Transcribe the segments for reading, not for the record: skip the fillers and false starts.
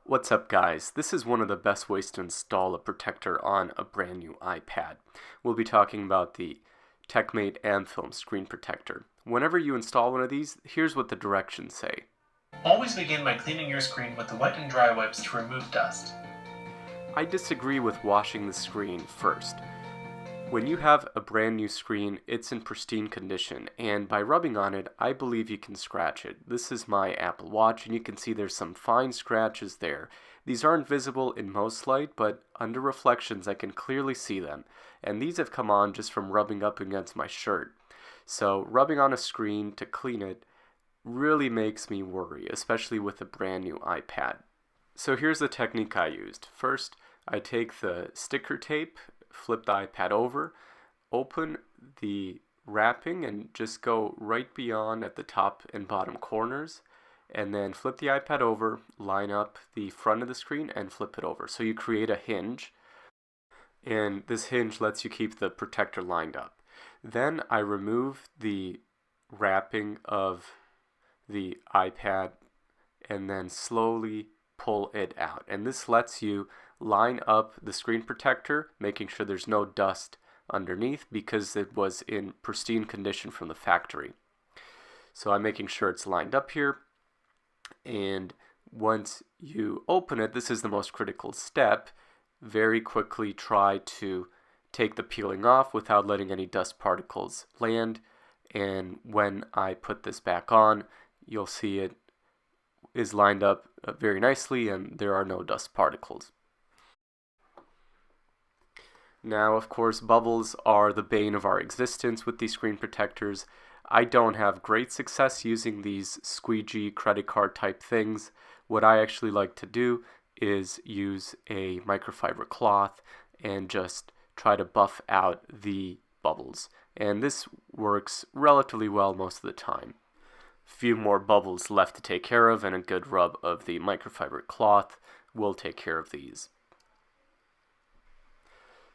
What's up guys? This is one of the best ways to install a protector on a brand new iPad. We'll be talking about the Techmatte Amfilm screen protector. Whenever you install one of these, here's what the directions say. Always begin by cleaning your screen with the wet and dry wipes to remove dust. I disagree with washing the screen first. When you have a brand new screen, it's in pristine condition, and by rubbing on it, I believe you can scratch it. This is my Apple Watch, and you can see there's some fine scratches there. These aren't visible in most light, but under reflections I can clearly see them, and these have come on just from rubbing up against my shirt. So rubbing on a screen to clean it really makes me worry, especially with a brand new iPad. So here's the technique I used. First, I take the sticker tape, flip the iPad over, open the wrapping and just go right beyond at the top and bottom corners, and then flip the iPad over, line up the front of the screen and flip it over. So you create a hinge, and this hinge lets you keep the protector lined up. Then I remove the wrapping of the iPad and then slowly pull it out, and this lets you line up the screen protector, making sure there's no dust underneath because it was in pristine condition from the factory. So I'm making sure it's lined up here, and once you open it, this is the most critical step. Very quickly try to take the peeling off without letting any dust particles land, and when I put this back on, you'll see it is lined up very nicely and there are no dust particles. Now, of course, bubbles are the bane of our existence with these screen protectors. I don't have great success using these squeegee credit card type things. What I actually like to do is use a microfiber cloth and just try to buff out the bubbles. And this works relatively well most of the time. Few more bubbles left to take care of, and a good rub of the microfiber cloth will take care of these.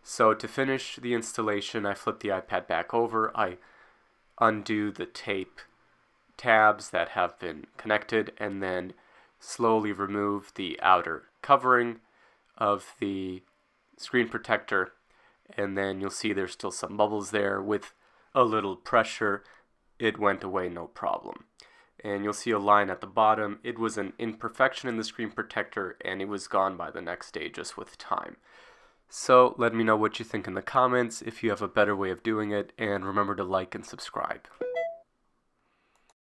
So to finish the installation, I flip the iPad back over, I undo the tape tabs that have been connected, and then slowly remove the outer covering of the screen protector, and then you'll see there's still some bubbles there. With a little pressure, it went away no problem. And you'll see a line at the bottom. It was an imperfection in the screen protector, and it was gone by the next day just with time. So let me know what you think in the comments, if you have a better way of doing it, and remember to like and subscribe.